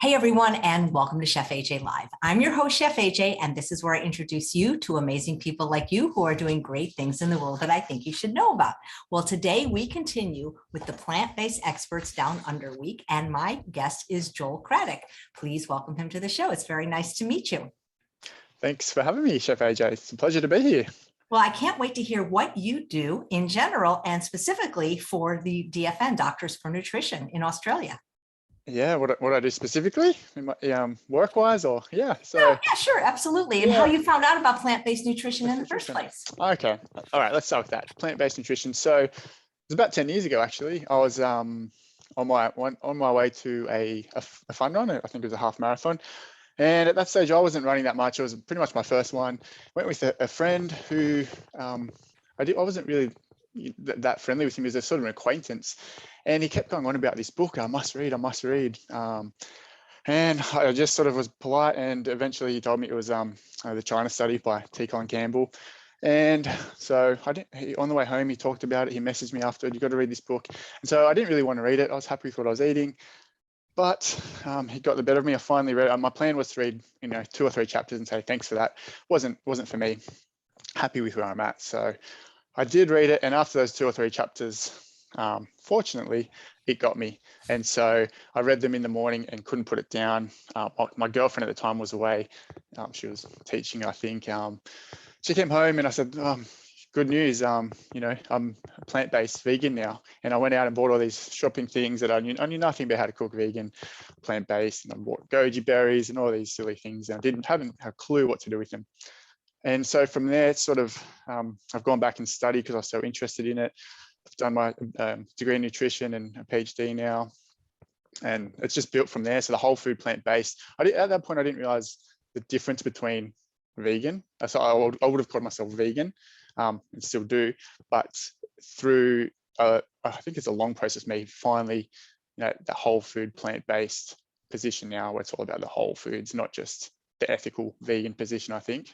Hey everyone, and welcome to Chef AJ Live. I'm your host, Chef AJ, and this is where I introduce you to amazing people like you who are doing great things in the world that I think you should know about. Well, today we continue with the Plant-Based Experts Down Under Week, and my guest is Joel Craddock. Please welcome him to the show. It's very nice to meet you. Thanks for having me, Chef AJ. It's a pleasure to be here. Well, I can't wait to hear what you do in general and specifically for the DFN, Doctors for Nutrition in Australia. Yeah, what I do specifically, work-wise, or yeah, sure, absolutely. And how you found out about plant-based nutrition in the first place. Okay, all right, let's start with that. Plant-based nutrition. So it was about 10 years ago, actually. I was on my way to a fun run. I think it was a half marathon. And at that stage, I wasn't running that much. It was pretty much my first one. Went with a friend who I wasn't really that friendly with him. He was a sort of an acquaintance, and he kept going on about this book. I must read. And I just sort of was polite, and eventually he told me it was the China Study by Tikon Campbell. And so on the way home, he talked about it. He messaged me afterward, "You got to read this book." And so I didn't really want to read it. I was happy with what I was eating, but he got the better of me. I finally read it. My plan was to read 2 or 3 chapters and say thanks for that. Wasn't for me. Happy with where I'm at. So I did read it, and after those 2 or 3 chapters, fortunately, it got me. And so I read them in the morning and couldn't put it down. My girlfriend at the time was away. She was teaching, I think. She came home and I said, good news, I'm a plant-based vegan now. And I went out and bought all these shopping things that I knew nothing about how to cook vegan, plant-based, and I bought goji berries and all these silly things. And I hadn't a clue what to do with them. And so from there, sort of, I've gone back and studied because I was so interested in it. I've done my degree in nutrition and a PhD now, and it's just built from there. So the whole food plant-based. At that point, I didn't realize the difference between vegan. So I would have called myself vegan, and still do. But through, I think it's a long process. Me finally, the whole food plant-based position now, where it's all about the whole foods, not just the ethical vegan position, I think.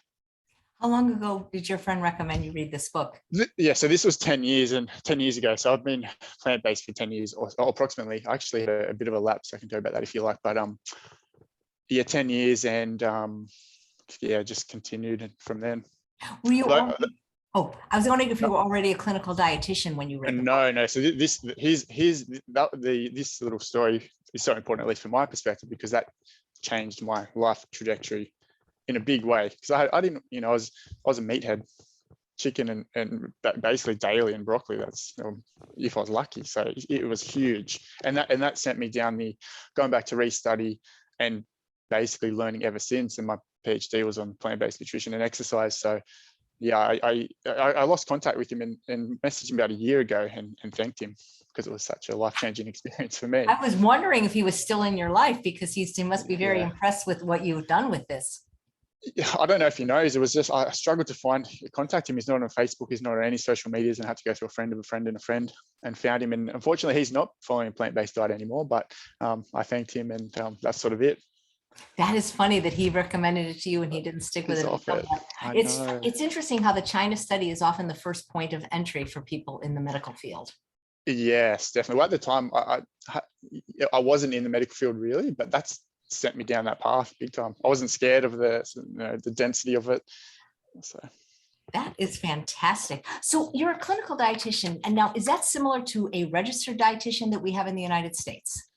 How long ago did your friend recommend you read this book? Yeah, so this was 10 years ago. So I've been plant-based for 10 years or approximately. I actually had a bit of a lapse. I can talk about that if you like. But yeah, 10 years, and just continued from then. Were you I was wondering if you were already a clinical dietitian when you read the book. No. So this little story is so important, at least from my perspective, because that changed my life trajectory in a big way. Because I didn't, I was a meathead, chicken and basically daily, and broccoli. That's if I was lucky. So it was huge, and that sent me down going back to restudy and basically learning ever since. And my PhD was on plant-based nutrition and exercise. So yeah, I lost contact with him and messaged him about a year ago and thanked him because it was such a life-changing experience for me. I was wondering if he was still in your life, because he must be very impressed with what you've done with this. I don't know if he knows. It was just I struggled to contact him. He's not on Facebook. He's not on any social medias, and I had to go through a friend of a friend and a friend and found him. And unfortunately, he's not following a plant-based diet anymore. But I thanked him, and that's sort of it. That is funny that he recommended it to you and he didn't stick with it. It's interesting how the China study is often the first point of entry for people in the medical field. Yes, definitely. Well, at the time, I wasn't in the medical field really, but that's sent me down that path big time. I wasn't scared of the density of it. So that is fantastic. So you're a clinical dietitian, and now is that similar to a registered dietitian that we have in the United States?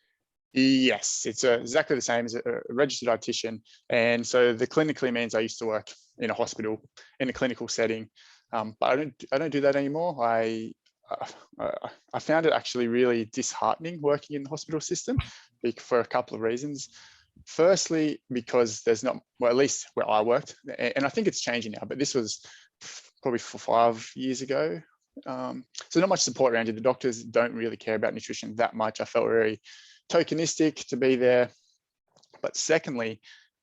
Yes, it's exactly the same as a registered dietitian. And so the clinically means I used to work in a hospital in a clinical setting, but I don't do that anymore. I found it actually really disheartening working in the hospital system for a couple of reasons. Firstly, because there's not, well, at least where I worked, and I think it's changing now, but this was probably 5 years ago. So not much support around you. The doctors don't really care about nutrition that much. I felt very tokenistic to be there. But secondly,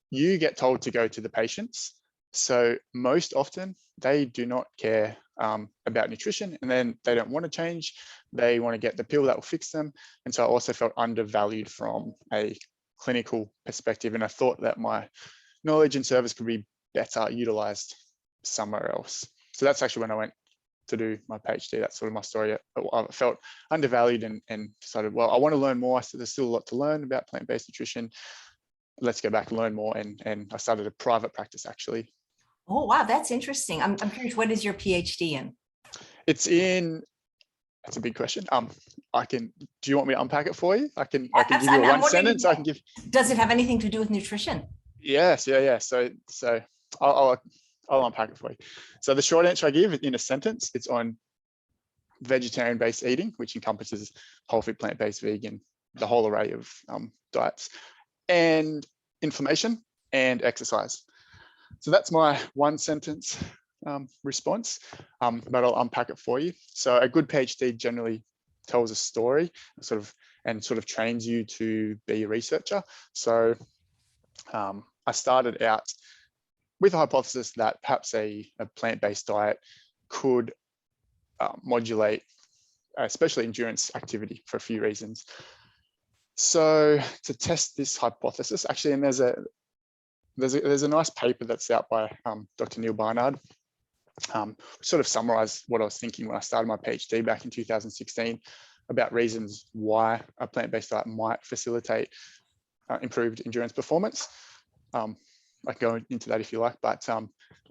you get told to go to the patients. So most often they do not care about nutrition, and then they don't want to change. They want to get the pill that will fix them. And so I also felt undervalued from a clinical perspective. And I thought that my knowledge and service could be better utilized somewhere else. So that's actually when I went to do my PhD. That's sort of my story. I felt undervalued and decided, well, I want to learn more. So there's still a lot to learn about plant-based nutrition. let's go back and learn more. And I started a private practice actually. Oh, wow, that's interesting. I'm curious, what is your PhD in? It's in, that's a big question. Do you want me to unpack it for you? I can give you a one sentence. I can give. Does it have anything to do with nutrition? Yes, yeah. So I'll unpack it for you. So the short answer I give in a sentence, it's on vegetarian-based eating, which encompasses whole food, plant-based, vegan, the whole array of diets, and inflammation and exercise. So that's my one sentence response, but I'll unpack it for you. So a good PhD generally tells a story, sort of trains you to be a researcher. So I started out with a hypothesis that perhaps a plant-based diet could modulate, especially endurance activity, for a few reasons. So to test this hypothesis, actually, and there's a nice paper that's out by Dr. Neil Barnard, sort of summarized what I was thinking when I started my PhD back in 2016 about reasons why a plant-based diet might facilitate improved endurance performance. I can go into that if you like, but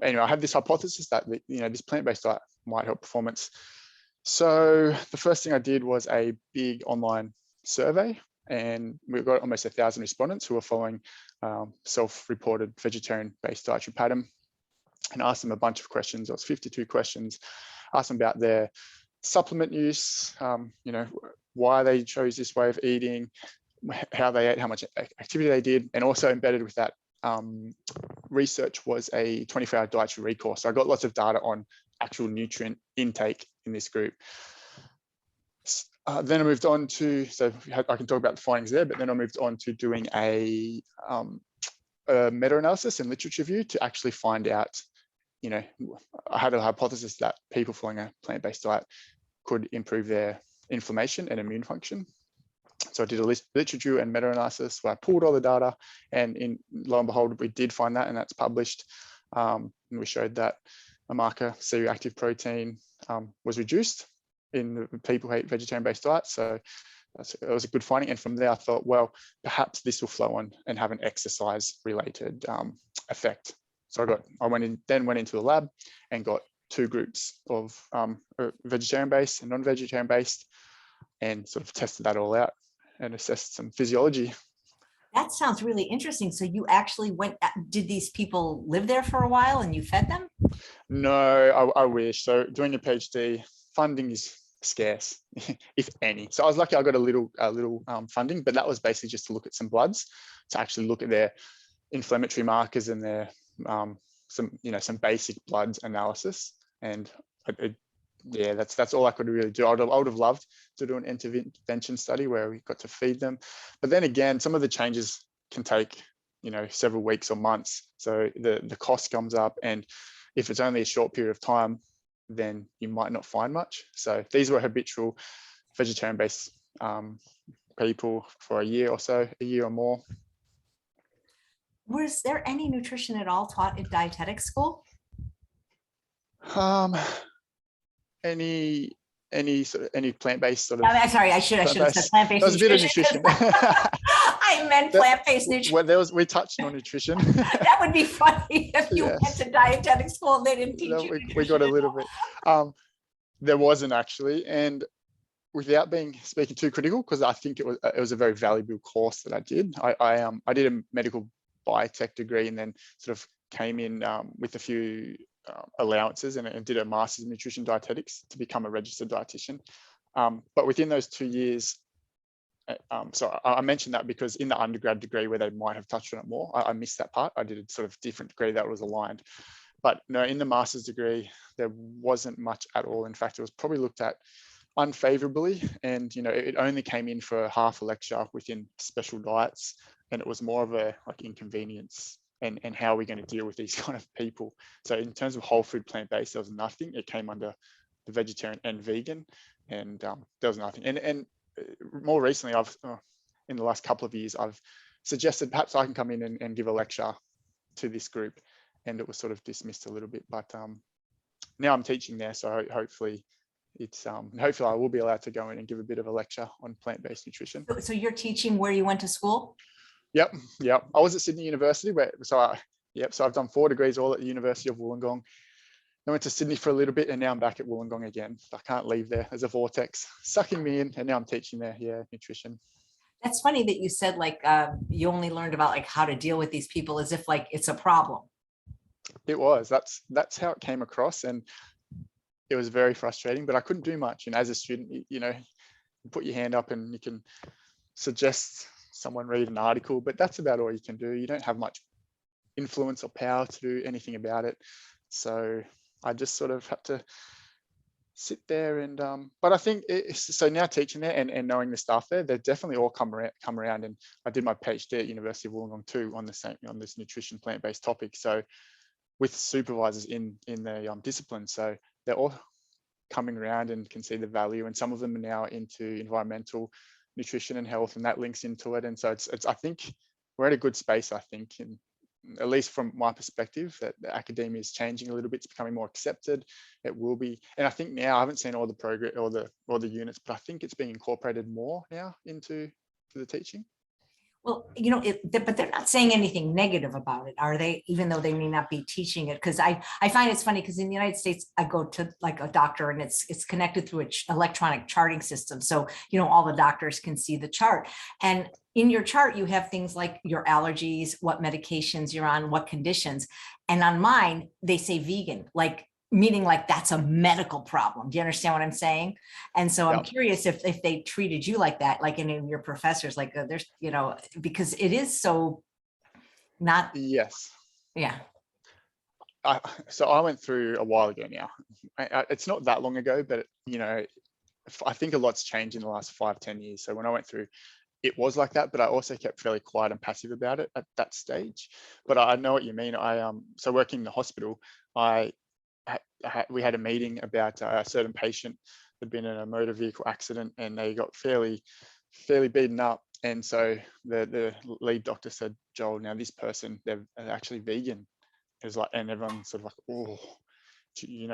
anyway, I had this hypothesis that this plant-based diet might help performance. So the first thing I did was a big online survey, and we got almost 1,000 respondents who were following self-reported vegetarian-based dietary pattern, and asked them a bunch of questions. It was 52 questions. Asked them about their supplement use, why they chose this way of eating, how they ate, how much activity they did, and also embedded with that research was a 24-hour dietary recall. So I got lots of data on actual nutrient intake in this group. Then I moved on to, I can talk about the findings there, but then I moved on to doing a meta-analysis and literature review to actually find out, I had a hypothesis that people following a plant-based diet could improve their inflammation and immune function. So I did a literature review and meta-analysis where I pulled all the data, and lo and behold, we did find that, and that's published. And we showed that a marker, C-reactive protein, was reduced in the people who ate vegetarian-based diets. So it was a good finding. And from there, I thought, well, perhaps this will flow on and have an exercise-related effect. So I went into the lab and got two groups of vegetarian-based and non-vegetarian-based, and sort of tested that all out and assessed some physiology. That sounds really interesting. So you actually did these people live there for a while and you fed them? No, I wish. So doing a PhD, funding is scarce, if any. So I was lucky I got a little funding, but that was basically just to look at some bloods, to actually look at their inflammatory markers and their some basic blood analysis. And yeah, that's all I could really do. I would have loved to do an intervention study where we got to feed them, but then again, some of the changes can take several weeks or months, so the cost comes up, and if it's only a short period of time, then you might not find much. So these were habitual vegetarian-based people for a year or more. Was there any nutrition at all taught at dietetic school? Any plant-based sort of. I'm sorry, I should have said plant-based. That was a bit of nutrition. I meant plant-based nutrition. Well, we touched on nutrition. That would be funny if you went to dietetic school and they didn't teach you. We got a little bit. There wasn't actually, and without speaking too critical, because I think it was a very valuable course that I did. I did a medical biotech degree, and then sort of came in with a few allowances and did a master's in nutrition dietetics to become a registered dietitian. But within those 2 years, so I mentioned that because in the undergrad degree where they might have touched on it more, I missed that part. I did a sort of different degree that was aligned. But no, in the master's degree, there wasn't much at all. In fact, it was probably looked at unfavorably, and it only came in for half a lecture within special diets, and it was more of a inconvenience and how are we going to deal with these kind of people. So in terms of whole food plant-based, there was nothing. It came under the vegetarian and vegan, and there was nothing. And more recently, in the last couple of years, I've suggested perhaps I can come in and give a lecture to this group, and it was sort of dismissed a little bit. But now I'm teaching there, so hopefully I will be allowed to go in and give a bit of a lecture on plant-based nutrition. So you're teaching where you went to school? Yep. I was at Sydney University, so I've done 4 degrees all at the University of Wollongong. I went to Sydney for a little bit, and now I'm back at Wollongong again. I can't leave there. There's a vortex sucking me in, and now I'm teaching there. Yeah, nutrition. That's funny that you said like you only learned about like how to deal with these people as if like it's a problem. It was. That's how it came across, and it was very frustrating. But I couldn't do much. And as a student, you put your hand up and you can suggest someone read an article, but that's about all you can do. You don't have much influence or power to do anything about it. So I just sort of had to sit there and but I think so now teaching there and knowing the staff there, they've definitely all come around. And I did my PhD at University of Wollongong too on this nutrition plant-based topic, so with supervisors in the discipline. So they're all coming around and can see the value, and some of them are now into environmental nutrition and health, and that links into it. And so it's I think we're at a good space, I think, in at least from my perspective, that the academia is changing a little bit. It's becoming more accepted. It will be, and I think now I haven't seen all the progress or the units, but I think it's being incorporated more now into the teaching. Well, but they're not saying anything negative about it, are they? Even though they may not be teaching it, because I find it's funny because in the United States, I go to like a doctor and it's connected through an electronic charting system. So, all the doctors can see the chart. And in your chart, you have things like your allergies, what medications you're on, what conditions. And on mine, they say vegan, meaning like that's a medical problem. Do you understand what I'm saying? And so I'm curious if they treated you like that, like any of your professors, like there's, because it is so not. Yes. Yeah. So I went through a while ago now. It's not that long ago, but I think a lot's changed in the last 5-10 years. So when I went through, it was like that, but I also kept fairly quiet and passive about it at that stage. But I know what you mean. So working in the hospital, we had a meeting about a certain patient had been in a motor vehicle accident, and they got fairly beaten up. And so the lead doctor said, "Joel, now this person, they're actually vegan." It was like, and everyone's sort of like, "Oh, do you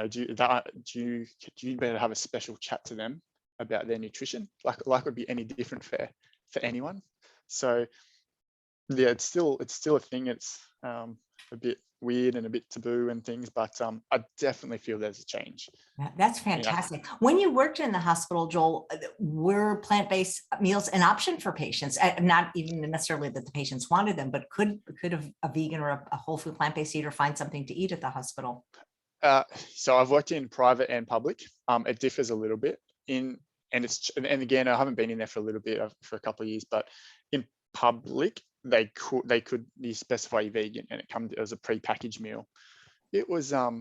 better have a special chat to them about their nutrition? Like would be any different for anyone?" So yeah, it's still a thing. It's a bit weird and a bit taboo and things, but I definitely feel there's a change. That's fantastic. When you worked in the hospital, Joel, were plant-based meals an option for patients? Not even necessarily that the patients wanted them, but could a vegan or a whole food plant-based eater find something to eat at the hospital? So I've worked in private and public. It differs a little bit and again, I haven't been in there for a little bit, for a couple of years, but in public, they could specify vegan, and it was a pre-packaged meal. It was I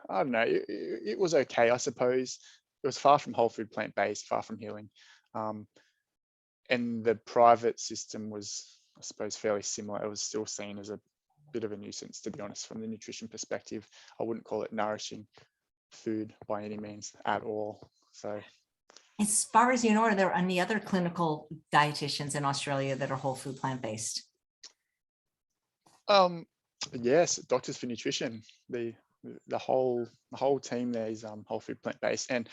don't know, it was okay, I suppose. It was far from whole food plant-based, far from healing, and the private system was, I suppose, fairly similar. It was still seen as a bit of a nuisance, to be honest, from the nutrition perspective. I wouldn't call it nourishing food by any means at all. So as far as you know, are there any other clinical dietitians in Australia that are whole food plant-based? Yes, Doctors for Nutrition. The whole team there is whole food plant-based, and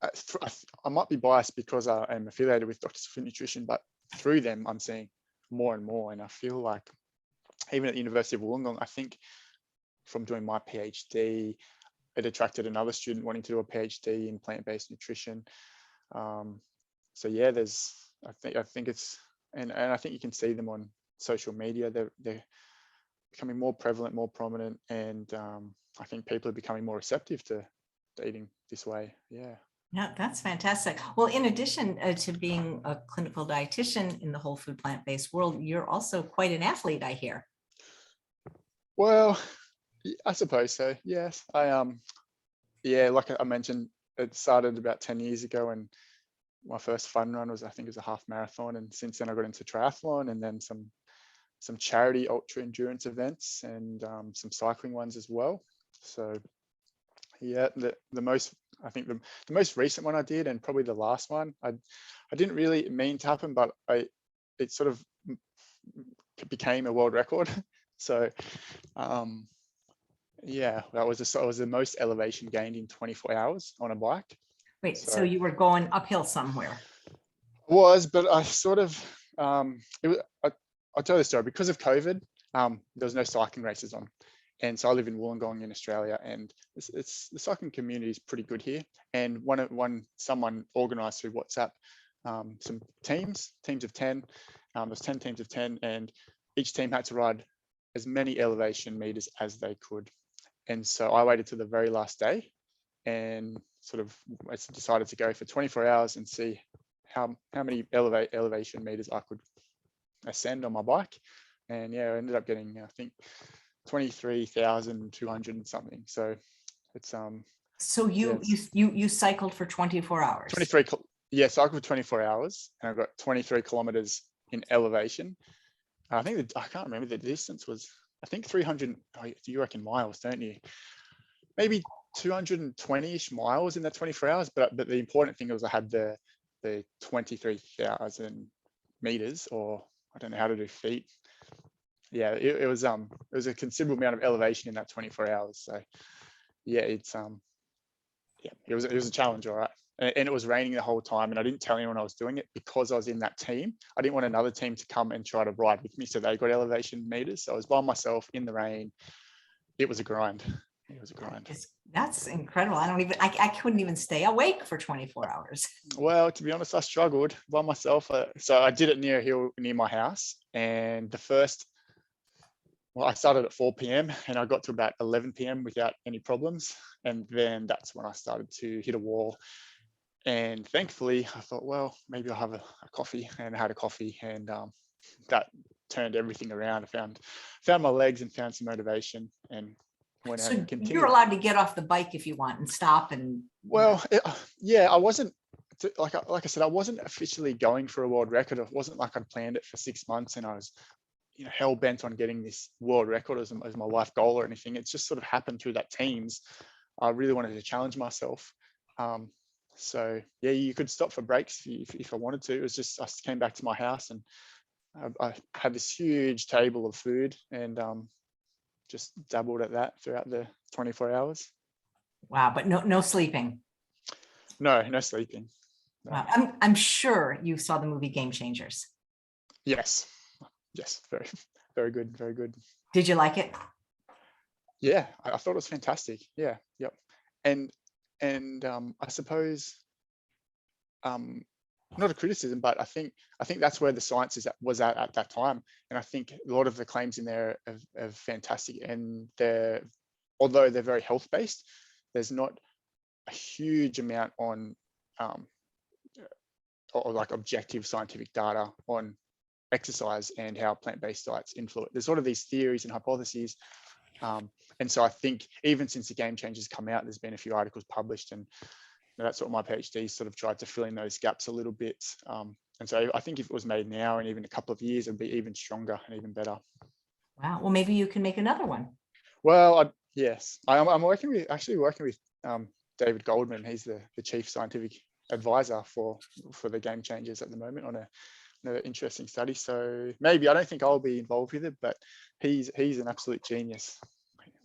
I might be biased because I am affiliated with Doctors for Nutrition, but through them I'm seeing more and more, and I feel like even at the University of Wollongong, I think from doing my PhD, it attracted another student wanting to do a PhD in plant-based nutrition. So yeah, I think it's, and I think you can see them on social media. They're becoming more prevalent, more prominent, and I think people are becoming more receptive to eating this way. Yeah. Yeah, that's fantastic. Well, in addition to being a clinical dietitian in the whole food plant-based world, you're also quite an athlete, I hear. Well, I suppose so. Yes, yeah, like I mentioned, it started about 10 years ago, and my first fun run was, I think it was a half marathon, and since then I got into triathlon, and then some charity ultra endurance events, and some cycling ones as well. So yeah, the most recent one I did, and probably the last one, I didn't really mean to happen, but it sort of became a world record. So yeah, that was the most elevation gained in 24 hours on a bike. Wait, so you were going uphill somewhere? Was, but I sort of, I'll tell you the story. Because of COVID, there was no cycling races on. And so I live in Wollongong in Australia, and it's the cycling community is pretty good here. And someone organised through WhatsApp some teams of 10. There's 10 teams of 10, and each team had to ride as many elevation meters as they could. And so I waited till the very last day, and sort of I decided to go for 24 hours and see how many elevation meters I could ascend on my bike. And yeah, I ended up getting, I think, 23,200 and something. So it's So you cycled for 24 hours. 23. Yeah, cycled for 24 hours, and I got 23 kilometers in elevation. I can't remember the distance was. I think 300. Oh, you reckon miles, don't you? Maybe 220-ish miles in that 24 hours. But the important thing was I had the 23,000 meters, or I don't know how to do feet. Yeah, it was a considerable amount of elevation in that 24 hours. So yeah, it was a challenge, all right. And it was raining the whole time, and I didn't tell anyone I was doing it because I was in that team. I didn't want another team to come and try to ride with me, so they got elevation meters. So I was by myself in the rain. It was a grind. It was a grind. That's incredible. I couldn't even stay awake for 24 hours. Well, to be honest, I struggled by myself. So I did it near a hill near my house, and I started at 4 p.m. and I got to about 11 p.m. without any problems. And then that's when I started to hit a wall. And thankfully, I thought, well, maybe I'll have a coffee. And I had a coffee, and that turned everything around. I found my legs and found some motivation, and went out and continued. You're allowed to get off the bike if you want and stop and. Well, I wasn't, like I said, I wasn't officially going for a world record. It wasn't like I'd planned it for 6 months and I was hell bent on getting this world record as my life goal or anything. It's just sort of happened through that teams. I really wanted to challenge myself. So yeah, you could stop for breaks if I wanted to. It was just, I came back to my house and I had this huge table of food, and just dabbled at that throughout the 24 hours. Wow, but no sleeping. No sleeping. No. Wow. I'm sure you saw the movie Game Changers. Yes, very, very good, very good. Did you like it? Yeah, I thought it was fantastic. Yeah, yep. And I suppose, not a criticism, but I think that's where the science was at that time. And I think a lot of the claims in there are fantastic, and although they're very health based, there's not a huge amount on or like objective scientific data on exercise and how plant-based diets influence. There's sort of these theories and hypotheses. And so I think even since the Game Changers come out, there's been a few articles published, and that's what my PhD sort of tried to fill in those gaps a little bit. And so I think if it was made now and even a couple of years, it'd be even stronger and even better. Wow. Well, maybe you can make another one. Well, yes, I'm working with David Goldman. He's the chief scientific advisor for the Game Changers at the moment on an interesting study. So maybe, I don't think I'll be involved with it, but he's an absolute genius.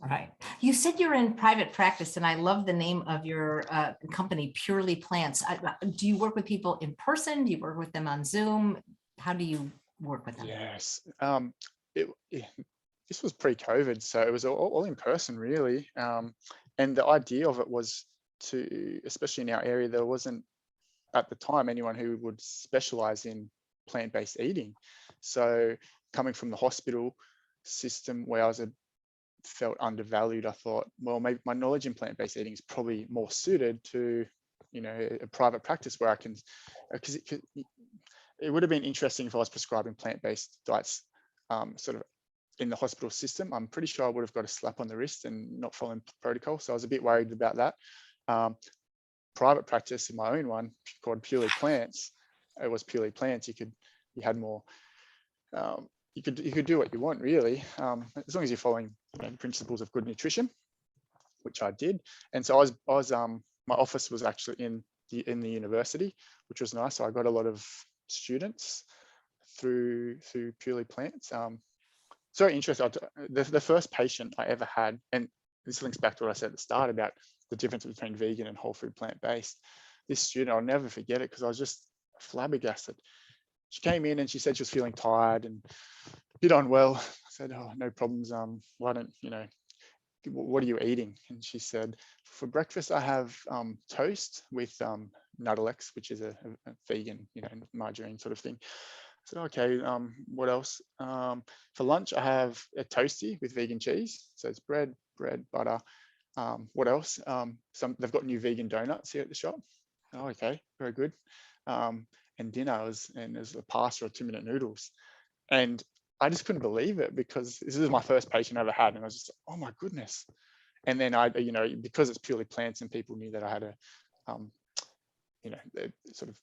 Right. You said you're in private practice, and I love the name of your company, Purely Plants. Do you work with people in person? Do you work with them on Zoom? How do you work with them? Yes. This was pre-COVID, so it was all in person, really. And the idea of it was to, especially in our area, there wasn't at the time anyone who would specialize in plant-based eating. So coming from the hospital system where I felt undervalued, I thought, well, maybe my knowledge in plant-based eating is probably more suited to, a private practice where I can, because it would have been interesting if I was prescribing plant-based diets sort of in the hospital system. I'm pretty sure I would have got a slap on the wrist and not following protocol. So I was a bit worried about that. Private practice in my own one called Purely Plants. It was Purely Plants. You had more, you could do what you want, really, as long as you're following the principles of good nutrition, which I did. And so I was my office was actually in the university, which was nice. So I got a lot of students through Purely Plants. It's very interesting. The first patient I ever had, and this links back to what I said at the start about the difference between vegan and whole food plant-based. This student, I'll never forget it because I was just flabbergasted. she came in and she said she was feeling tired and a bit unwell. I said, oh, no problems. Why don't, what are you eating? And she said, for breakfast, I have toast with Nuttalex, which is a vegan, margarine sort of thing. I said, okay, what else? For lunch, I have a toasty with vegan cheese. So it's bread, butter. What else? They've got new vegan donuts here at the shop. Oh, okay, very good. And dinner was a pasta or 2-minute noodles. And I just couldn't believe it, because this is my first patient I ever had. And I was just, oh my goodness. And then because it's purely plants and people knew that I had a, sort of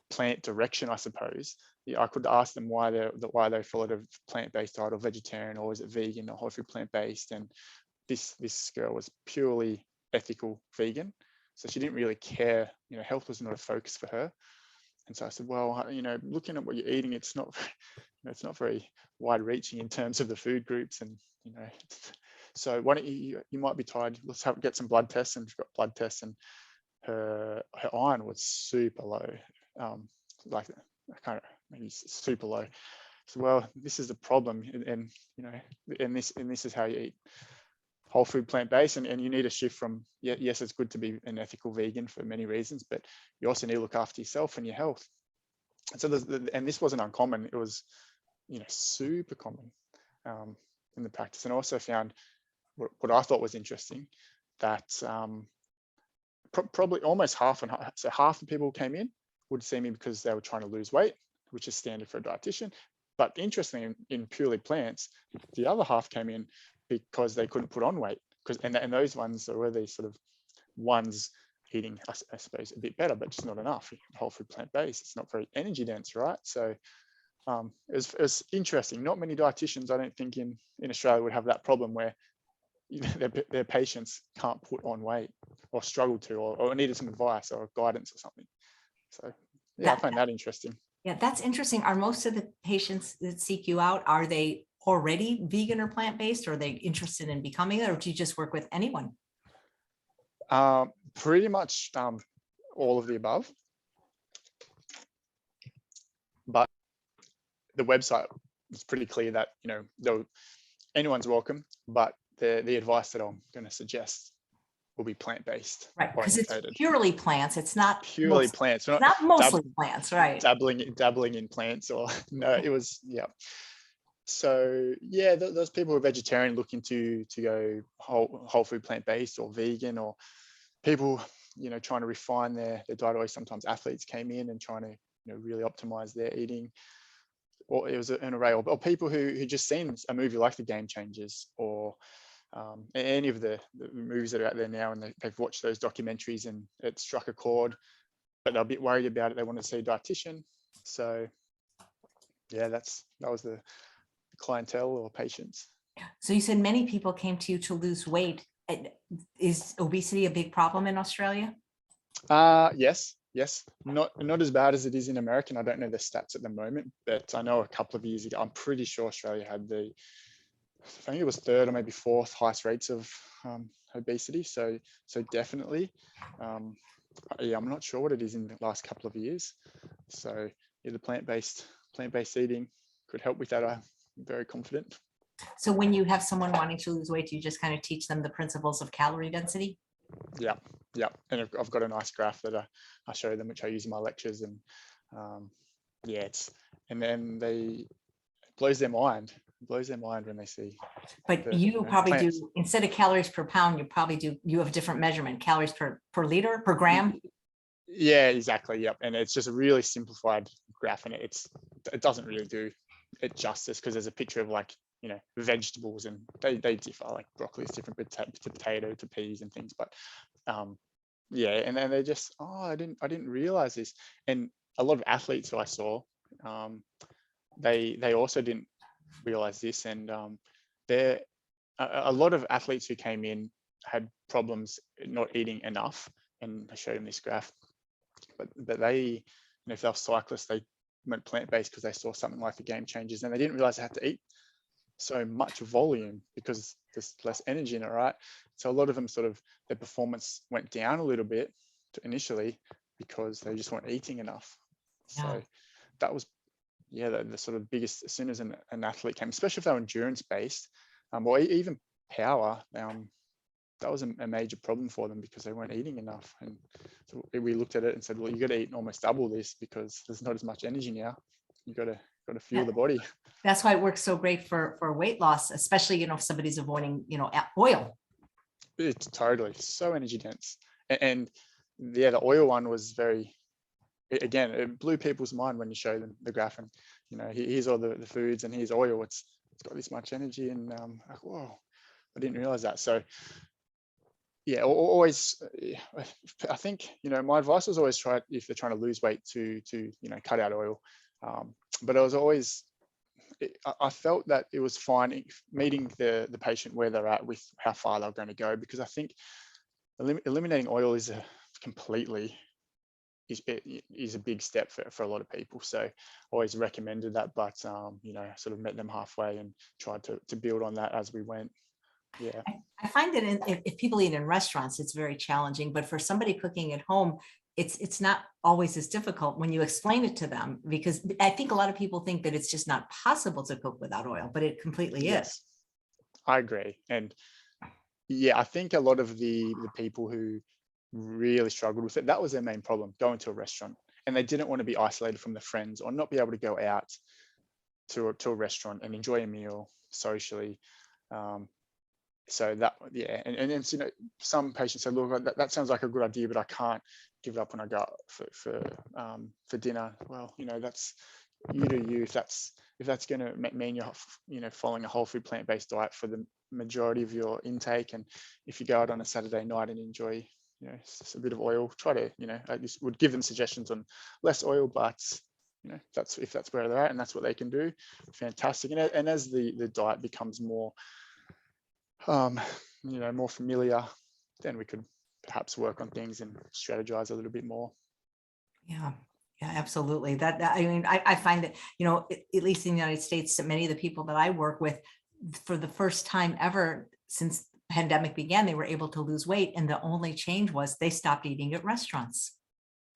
plant direction, I suppose. I could ask them why they followed a plant-based diet or vegetarian, or is it vegan or whole food plant-based. And this girl was purely ethical vegan. So she didn't really care, health was not a focus for her. And so I said, well, looking at what you're eating, it's not very wide reaching in terms of the food groups. And, so why don't you might be tired. Let's get some blood tests. And we've got blood tests, and her iron was super low. Like maybe super low. So, well, this is the problem. And this is how you eat whole food plant-based, and you need a shift from, yes, it's good to be an ethical vegan for many reasons, but you also need to look after yourself and your health. And so and this wasn't uncommon. It was super common in the practice. And I also found what I thought was interesting, that probably almost half the people who came in would see me because they were trying to lose weight, which is standard for a dietitian. But interestingly, in purely plants, the other half came in because they couldn't put on weight, and those ones are these sort of ones eating, I suppose, a bit better, but just not enough. Whole food plant-based, it's not very energy dense, right? So it was interesting. Not many dietitians, I don't think, in Australia would have that problem where their patients can't put on weight, or struggle to, or needed some advice or guidance or something. So yeah, I find that interesting. Yeah, that's interesting. Are most of the patients that seek you out, are they already vegan or plant-based, or are they interested in becoming it, or do you just work with anyone? Pretty much all of the above. But the website was pretty clear that anyone's welcome, but the advice that I'm going to suggest will be plant-based. Right, because it's purely plants. It's not purely plants. It's not mostly plants, right? Dabbling in plants, or no, it was, yeah. So yeah, those people who are vegetarian looking to go whole food plant-based or vegan, or people trying to refine their diet. Or sometimes athletes came in and trying to really optimize their eating. Or it was an array of people who just seen a movie like The Game Changers, or any of the movies that are out there now, and they've watched those documentaries and it struck a chord, but they're a bit worried about it. They want to see a dietitian. So yeah, that was the clientele or patients. So you said many people came to you to lose weight. Is obesity a big problem in Australia? Yes. Not as bad as it is in America. I don't know the stats at the moment, but I know a couple of years ago, I'm pretty sure Australia had I think it was third or maybe fourth highest rates of obesity. So definitely, yeah, I'm not sure what it is in the last couple of years. So yeah, the plant-based eating could help with that. I'm very confident. So when you have someone wanting to lose weight, you just kind of teach them the principles of calorie density? Yeah. And I've got a nice graph that I show them, which I use in my lectures, and yeah, and then it blows their mind when they see. But you probably plants. Do, instead of calories per pound, you have a different measurement, calories per liter, per gram. Yeah, exactly. Yep. And it's just a really simplified graph, and it doesn't really do it justice, because there's a picture of vegetables, and they differ. Like broccoli is different to potato to peas and things. But yeah, and then they just, I didn't realize this. And a lot of athletes who I saw, they also didn't realize this. And a lot of athletes who came in had problems not eating enough. And I showed them this graph. But they, if they were cyclists, they went plant-based because they saw something like The Game Changers, and they didn't realize they had to eat so much volume because there's less energy in it, right? So a lot of them their performance went down a little bit initially because they just weren't eating enough. So that was yeah, the sort of biggest, as soon as an athlete came, especially if they were endurance based, or even power, that was a major problem for them because they weren't eating enough. And so we looked at it and said, well, you got to eat almost double this because there's not as much energy now. You got to fuel the body. That's why it works so great for weight loss, especially, you know, if somebody's avoiding, you know, oil. It's totally so energy dense. And yeah, the oil one was very, again, it blew people's mind when you show them the graph and, you know, here's all the foods and here's oil. It's got this much energy, and like, whoa, I didn't realize that. So yeah, always, I think, you know, my advice was always try, if they're trying to lose weight, to you know, cut out oil. But I was always, I felt that it was fine meeting the patient where they're at with how far they're going to go, because I think eliminating oil is a big step for a lot of people. So always recommended that, but you know, sort of met them halfway and tried to build on that as we went. Yeah, I find that if people eat in restaurants, it's very challenging, but for somebody cooking at home, it's not always as difficult when you explain it to them, because I think a lot of people think that it's just not possible to cook without oil, but it completely is. I agree. And yeah, I think a lot of the people who really struggled with it, that was their main problem, going to a restaurant, and they didn't want to be isolated from their friends or not be able to go out to a restaurant and enjoy a meal socially. So that, yeah, and you know, some patients say, look, that sounds like a good idea, but I can't give it up when I go out for dinner. Well, you know, that's you do you. If that's going to mean you're, you know, following a whole food plant-based diet for the majority of your intake, and if you go out on a Saturday night and enjoy, you know, a bit of oil, try to, you know, I just would give them suggestions on less oil, but you know, if that's where they're at and that's what they can do, fantastic. And as the diet becomes more you know, more familiar, then we could perhaps work on things and strategize a little bit more. Yeah, absolutely. I mean, I find that, you know, at least in the United States, many of the people that I work with, for the first time ever since the pandemic began, they were able to lose weight. And the only change was they stopped eating at restaurants.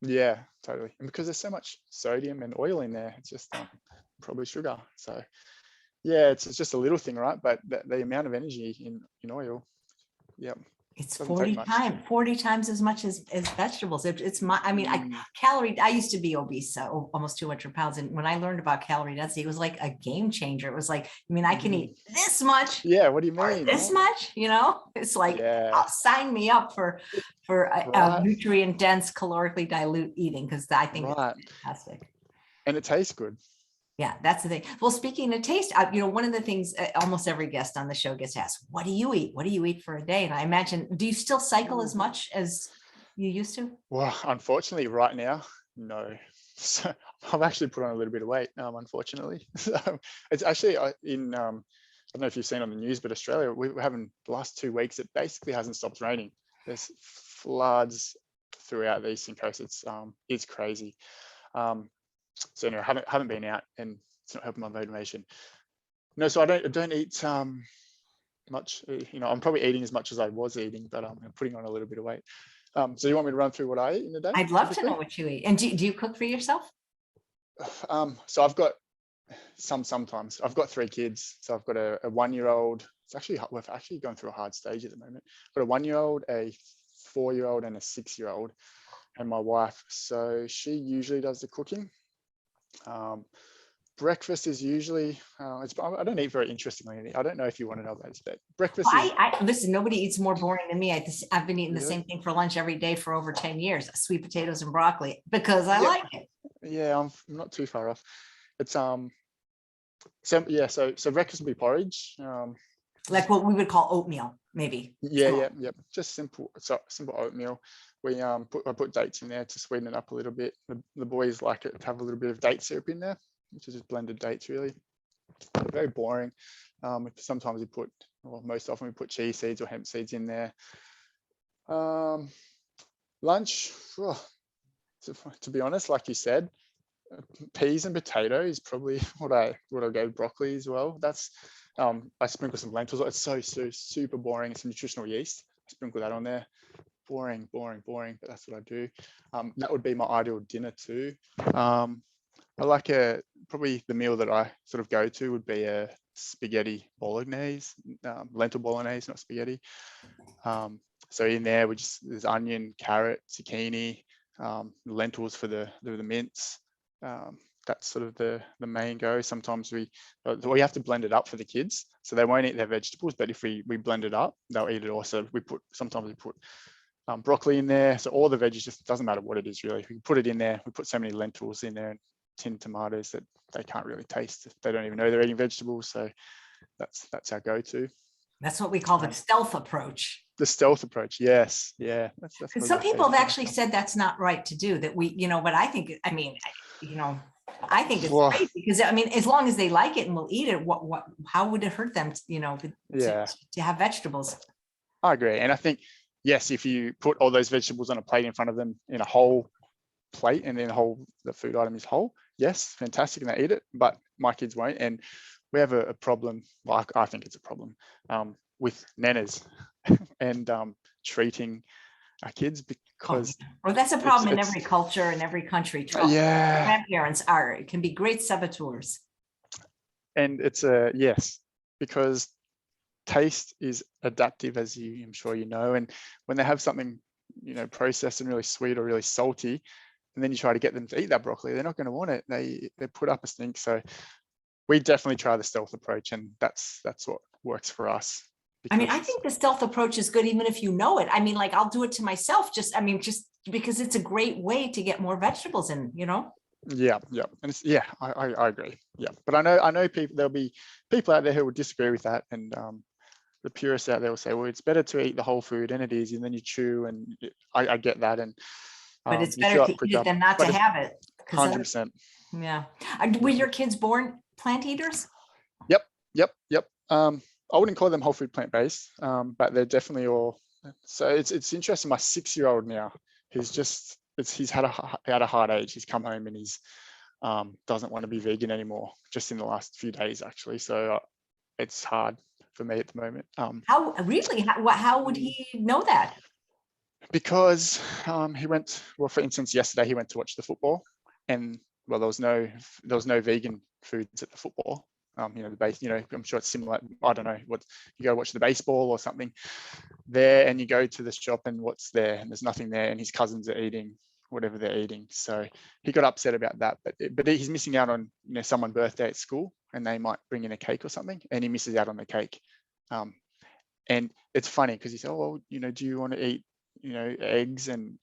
Yeah, totally. And because there's so much sodium and oil in there, it's just probably sugar. So yeah, it's just a little thing, right? But the amount of energy in oil, yeah, It's doesn't take much. 40 times as much as vegetables. It's my, I mean, I used to be obese, almost 200 pounds. And when I learned about calorie density, it was like a game changer. It was like, I mean, I can eat this much. Yeah, what do you mean? This much, you know, it's like, yeah, sign me up for a nutrient dense, calorically dilute eating, because I think it's fantastic. And it tastes good. Yeah, that's the thing. Well, speaking of taste, you know, one of the things almost every guest on the show gets asked, what do you eat? What do you eat for a day? And I imagine, do you still cycle as much as you used to? Well, unfortunately, right now, no. So I've actually put on a little bit of weight, unfortunately. So it's actually I don't know if you've seen on the news, but Australia, we're having the last 2 weeks, it basically hasn't stopped raining. There's floods throughout the eastern coast. It's crazy. So no, I haven't been out, and it's not helping my motivation. No, so I don't eat much. You know, I'm probably eating as much as I was eating, but I'm putting on a little bit of weight. So you want me to run through what I eat in a day? I'd love to know what you eat. And do you cook for yourself? So I've got sometimes. I've got 3 kids. So I've got a 1-year-old. We're actually going through a hard stage at the moment. I've got a 1-year-old, a 4-year-old, and a 6-year-old, and my wife. So she usually does the cooking. Breakfast is usually I don't eat very interestingly. I don't know if you want to know about this, but breakfast is listen, nobody eats more boring than me. I've been eating the same thing for lunch every day for over 10 years, sweet potatoes and broccoli, because I like it. Yeah, I'm not too far off. It's so breakfast will be porridge, like what we would call oatmeal, maybe. Yeah, just simple oatmeal. I put dates in there to sweeten it up a little bit. The boys like it to have a little bit of date syrup in there, which is just blended dates, really. They're very boring. Sometimes most often we put cheese seeds or hemp seeds in there. Lunch, to be honest, like you said, peas and potatoes, probably what I go, broccoli as well. That's I sprinkle some lentils. It's so super boring. It's nutritional yeast. I sprinkle that on there. Boring, but that's what I do. That would be my ideal dinner too. probably the meal that I sort of go to would be a spaghetti bolognese, lentil bolognese, not spaghetti. So in there, there's onion, carrot, zucchini, lentils for the mince. That's sort of the main go. Sometimes we have to blend it up for the kids, so they won't eat their vegetables. But if we blend it up, they'll eat it also. Sometimes we put broccoli in there. So all the veggies, just doesn't matter what it is really. We put it in there. We put so many lentils in there and tinned tomatoes that they can't really taste. They don't even know they're eating vegetables. So that's our go-to. That's what we call the stealth approach. The stealth approach, yes, yeah. That's some people have actually said that's not right to do. That but I think, I think it's great because as long as they like it and will eat it, how would it hurt them? To have vegetables. I agree, and I think yes, if you put all those vegetables on a plate in front of them in a whole plate, and then the food item is whole, yes, fantastic, and they eat it. But my kids won't, and we have a problem. Well, I think it's a problem with nanas and treating our kids because that's a problem in every culture and every country. Grandparents can be great saboteurs. And it's yes, because taste is adaptive, as I'm sure you know. And when they have something, processed and really sweet or really salty, and then you try to get them to eat that broccoli, they're not going to want it. They put up a stink. So we definitely try the stealth approach, and that's what works for us. I think the stealth approach is good, even if you know it. I'll do it to myself, just because it's a great way to get more vegetables in, Yeah, and I agree. Yeah, but I know people. There'll be people out there who will disagree with that, and the purists out there will say, well, it's better to eat the whole food, and it is, and then you chew, and I get that, and but it's better to eat it than not to have it. 100%. Yeah. Were your kids born plant eaters? Yep. I wouldn't call them whole food plant-based, but they're definitely all. So it's interesting. My 6-year-old now, he's had a hard age. He's come home and he's doesn't want to be vegan anymore. Just in the last few days, actually. So it's hard for me at the moment. How would he know that? Because he went. Well, for instance, yesterday he went to watch the football, and there was no vegan foods at the football. The base, I'm sure it's similar. I don't know what you go watch the baseball or something there, and you go to the shop and what's there, and there's nothing there, and his cousins are eating whatever they're eating. So he got upset about that, but he's missing out on someone's birthday at school, and they might bring in a cake or something, and he misses out on the cake. And it's funny because he said, "Oh, do you want to eat eggs and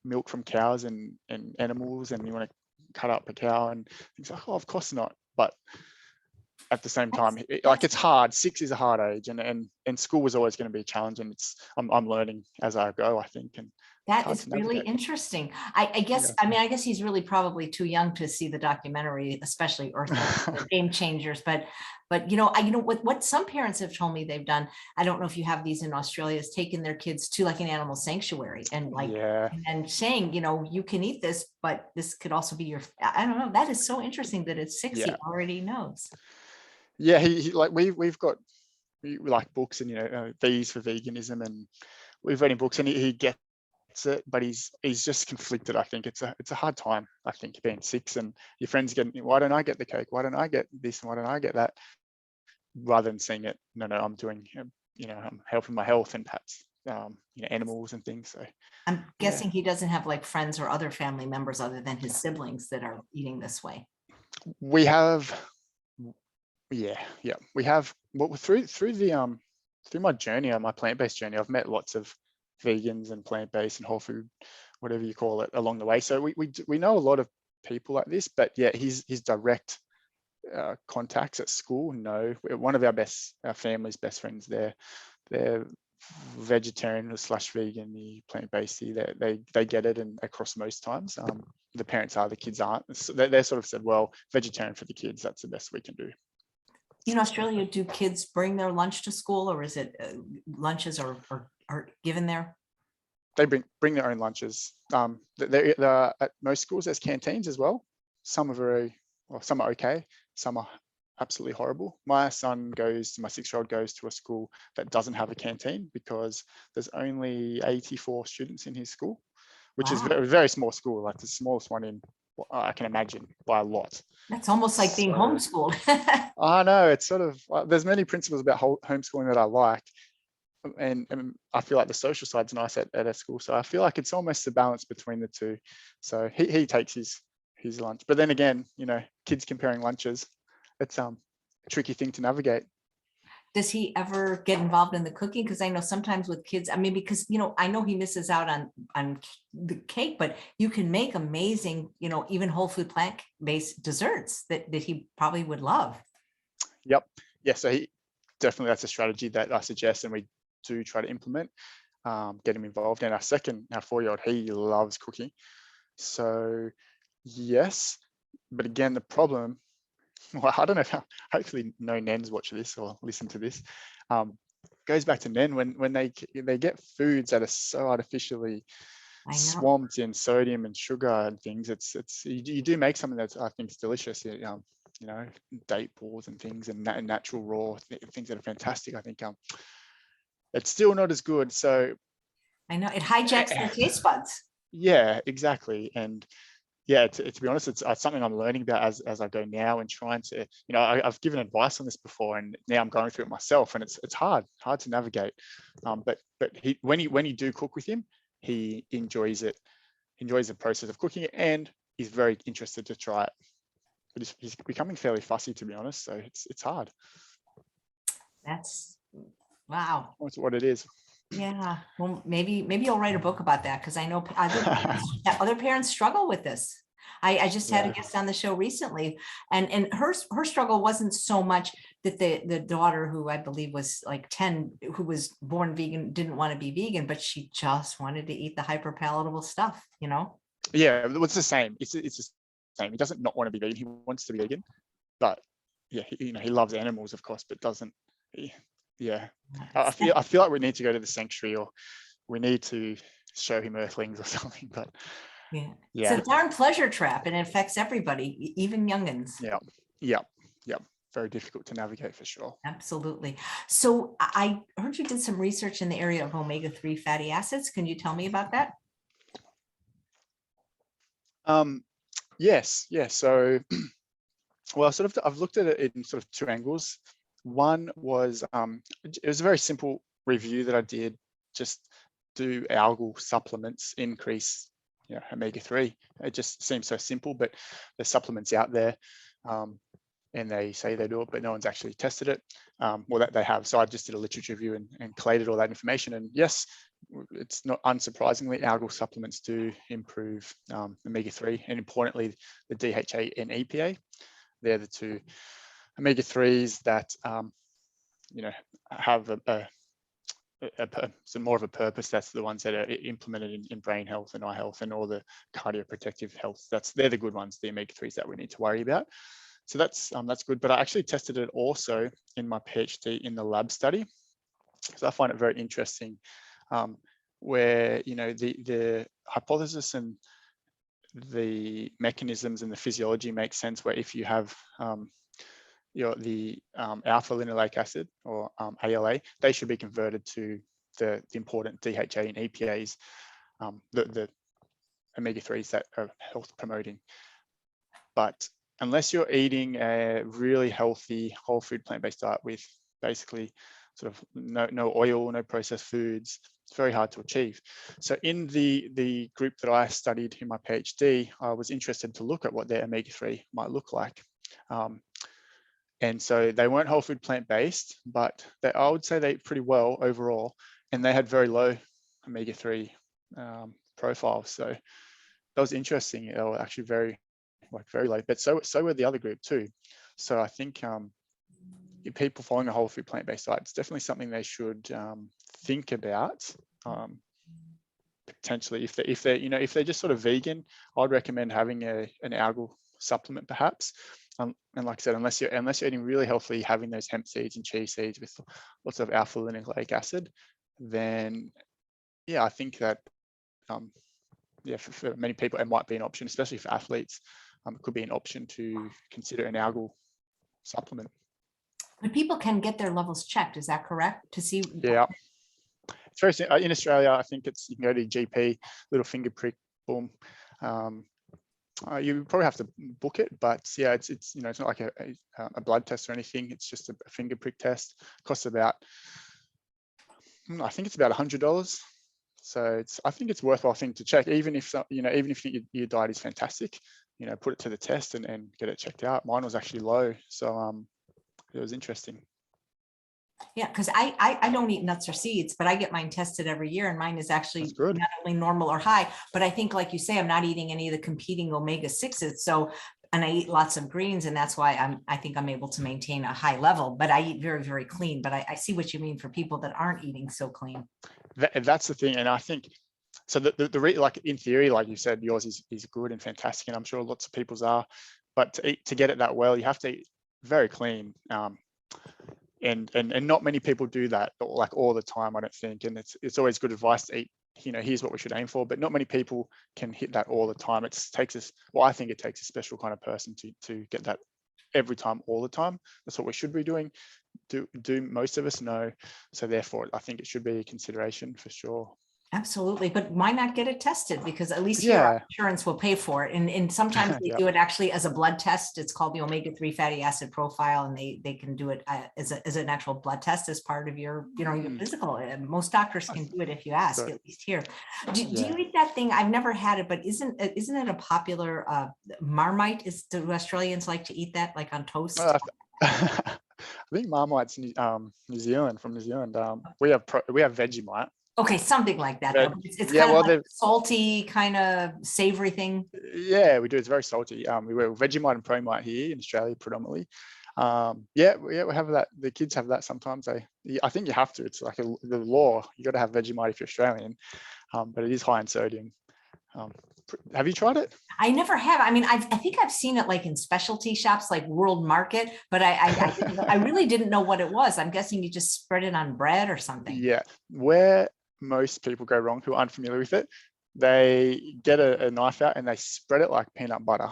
milk from cows and animals, and you want to cut up a cow?" And he's like, "Oh, of course not." But at the same time, it's hard. 6 is a hard age, and school was always going to be a challenge, and I'm learning as I go, I think. And that is really interesting. I guess he's really probably too young to see the documentary, especially Earth Game Changers. But what some parents have told me they've done, I don't know if you have these in Australia, is taking their kids to like an animal sanctuary and and saying, you can eat this, but this could also be your. I don't know. That is so interesting that at 6 he already knows. Yeah, he we've got like books and V's for veganism, and we've read in books, and he gets it, but he's just conflicted. I think it's a hard time. I think being 6 and your friends getting, why don't I get the cake? Why don't I get this? Why don't I get that? Rather than seeing it, no, I'm doing, I'm helping my health and perhaps animals and things. So I'm guessing he doesn't have like friends or other family members other than his siblings that are eating this way. We have. Yeah, we have. Well, through my journey, my plant-based journey, I've met lots of vegans and plant-based and whole food, whatever you call it, along the way. So we know a lot of people like this, but yeah, his direct contacts at school. No, one of our family's best friends, they're vegetarian / vegan, the plant-based. They get it, and across most times, the parents are, the kids aren't. So they sort of said, well, vegetarian for the kids, that's the best we can do. In Australia, do kids bring their lunch to school, or is it lunches are given there? They bring their own lunches. At most schools, there's canteens as well. Some are okay. Some are absolutely horrible. My 6-year-old goes to a school that doesn't have a canteen because there's only 84 students in his school, which is a very, very small school, like the smallest one in I can imagine, by a lot. That's almost like being So, homeschooled. I know, it's sort of, there's many principles about homeschooling that I like. And I feel like the social side's nice at a school. So I feel like it's almost the balance between the two. So he takes his lunch. But then again, kids comparing lunches, it's a tricky thing to navigate. Does he ever get involved in the cooking? Because I know sometimes with kids, I mean, because, I know he misses out on the cake, but you can make amazing, even whole food plant-based desserts that he probably would love. Yep. Yeah. So definitely, that's a strategy that I suggest, and we do try to implement, get him involved. And our 4-year-old, he loves cooking. So yes, but again, the problem, well, I don't know how, hopefully no Nens watch this or listen to this. Goes back to Nen, when they get foods that are so artificially swamped in sodium and sugar and things. You do make something that's, I think, is delicious. Date balls and things, and natural raw things that are fantastic. I think it's still not as good. So I know it hijacks their taste buds. Yeah, exactly. And yeah, to be honest, it's something I'm learning about as I go now, and trying to, I've given advice on this before, and now I'm going through it myself, and it's hard to navigate. But when you do cook with him, he enjoys it, enjoys the process of cooking it, and he's very interested to try it. But he's becoming fairly fussy, to be honest. So it's hard. That's wow. That's what it is. Yeah. Well, maybe you'll write a book about that, because I know other parents struggle with this. I just had a guest on the show recently, and her struggle wasn't so much that the daughter, who I believe was like 10, who was born vegan, didn't want to be vegan, but she just wanted to eat the hyper palatable stuff, Yeah, it's the same. It's the same. He doesn't not want to be vegan. He wants to be vegan, but yeah, he loves animals, of course, but doesn't. Yeah, I feel like we need to go to the sanctuary, or we need to show him earthlings or something. But yeah. It's a darn pleasure trap, and it affects everybody, even youngins. Yeah. Very difficult to navigate, for sure. Absolutely. So I heard you did some research in the area of omega-3 fatty acids. Can you tell me about that? Yes. So, well, I've looked at it in sort of two angles. One was, it was a very simple review that I did. Just do algal supplements increase, omega-3. It just seems so simple, but there's supplements out there, and they say they do it, but no one's actually tested it. Well, that they have. So I just did a literature review and collated all that information. And yes, it's not unsurprisingly, algal supplements do improve omega-3, and importantly, the DHA and EPA. They're the two omega-3s that have some more of a purpose. That's the ones that are implemented in brain health and eye health and all the cardioprotective health. They're the good ones, the omega-3s that we need to worry about. So that's good. But I actually tested it also in my PhD in the lab study. So I find it very interesting, where the hypothesis and the mechanisms and the physiology make sense, where if you have the alpha linoleic acid, or ALA, they should be converted to the important DHA and EPAs, the omega-3s that are health promoting. But unless you're eating a really healthy whole food plant-based diet with basically sort of no oil, no processed foods, it's very hard to achieve. So in the group that I studied in my PhD, I was interested to look at what their omega-3 might look like. And so they weren't whole food plant-based, but I would say they ate pretty well overall, and they had very low omega-3 profiles. So that was interesting. They were actually very low, but so were the other group too. So I think people following a whole food plant-based diet, it's definitely something they should think about. Potentially, if they're just sort of vegan, I'd recommend having an algal supplement perhaps. And like I said, unless you're eating really healthily, having those hemp seeds and chia seeds with lots of alpha linoleic acid, then yeah, I think that for many people it might be an option, especially for athletes. It could be an option to consider an algal supplement. But people can get their levels checked, is that correct? To see. Yeah, it's very in Australia. I think you can go to your GP, little finger prick, boom. You probably have to book it, but yeah, it's you know, it's not like a blood test or anything. It's just a finger prick test. It costs about, I think it's about $100. So I think it's a worthwhile thing to check, even if you know, even if your diet is fantastic, you know, put it to the test and get it checked out. Mine was actually low, so it was interesting. Yeah, because I don't eat nuts or seeds, but I get mine tested every year, and mine is actually That's good. not only normal or high, but I think, like you say, I'm not eating any of the competing omega-6s. So, and I eat lots of greens, and that's why I think I'm able to maintain a high level, but I eat very, very clean. But I see what you mean for people that aren't eating so clean. That's the thing. And I think, so like in theory, like you said, yours is good and fantastic, and I'm sure lots of people's are, but to get it that well, you have to eat very clean. And not many people do that like all the time, I don't think. And it's always good advice to eat, you know, here's what we should aim for, but not many people can hit that all the time. It takes us, well, I think it takes a special kind of person to get that every time, all the time. That's what we should be doing. Do most of us know? So therefore, I think it should be a consideration for sure. Absolutely. But why not get it tested? Because at least here, Yeah. our insurance will pay for it. And sometimes they Yeah. do it actually as a blood test. It's called the omega-3 fatty acid profile, and they can do it as an actual blood test as part of your, you know, your physical. And most doctors can do it if you ask, So, at least here. Do yeah. you eat that thing? I've never had it, but isn't it a popular Marmite? Do Australians like to eat that, like on toast? I think Marmite's New Zealand, from New Zealand. We have Vegemite. Okay, something like that. But, It's yeah, kind well, of like a salty, kind of savory thing. yeah, we do. It's very salty. We wear Vegemite and Promite here in Australia predominantly. Yeah, we have that. The kids have that sometimes. I think you have to. It's like the law. You got to have Vegemite if you're Australian, but it is high in sodium. Have you tried it? I never have. I mean, I think I've seen it like in specialty shops, like World Market, but I really didn't know what it was. I'm guessing you just spread it on bread or something. Yeah, where most people go wrong who aren't familiar with it, they get a knife out and they spread it like peanut butter.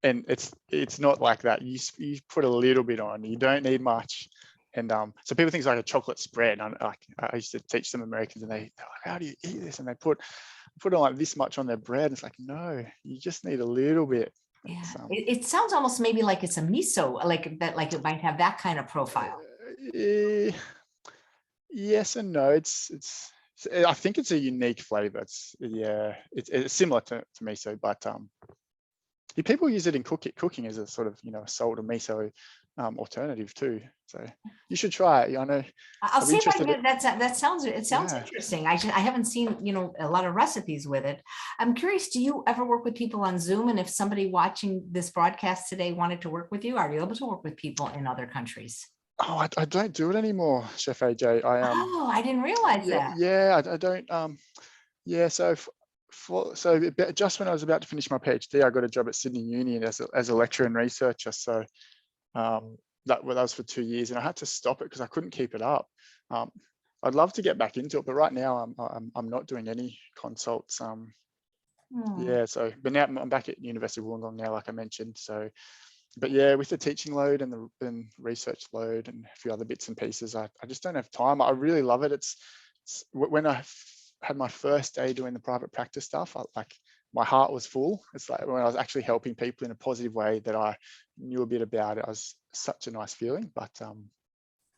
And it's not like that. You put a little bit on. You don't need much. And so people think it's like a chocolate spread. I used to teach some Americans, and they're like, how do you eat this? And they put on like this much on their bread. It's like, no, you just need a little bit. Yeah, it sounds almost maybe like it's a miso, like that, like it might have that kind of profile. Yes and no. I think it's a unique flavor. It's similar to miso, but people use it in cooking as a sort of, you know, a salt or miso alternative too. So you should try it. I know. I'll see if I can get that. It sounds Yeah. interesting. I haven't seen, you know, a lot of recipes with it. I'm curious, do you ever work with people on Zoom? And if somebody watching this broadcast today wanted to work with you, are you able to work with people in other countries? Oh, I don't do it anymore, Chef AJ. Oh, I didn't realize that. Yeah, I don't. Yeah, so just when I was about to finish my PhD, I got a job at Sydney Uni as a lecturer and researcher. So that was for 2 years, and I had to stop it because I couldn't keep it up. I'd love to get back into it, but right now I'm not doing any consults. Yeah, but now I'm back at University of Wollongong now, like I mentioned. So, but yeah, with the teaching load and the research load and a few other bits and pieces, I just don't have time. I really love it. It's when I had my first day doing the private practice stuff, my heart was full. It's like when I was actually helping people in a positive way that I knew a bit about it. It was such a nice feeling. But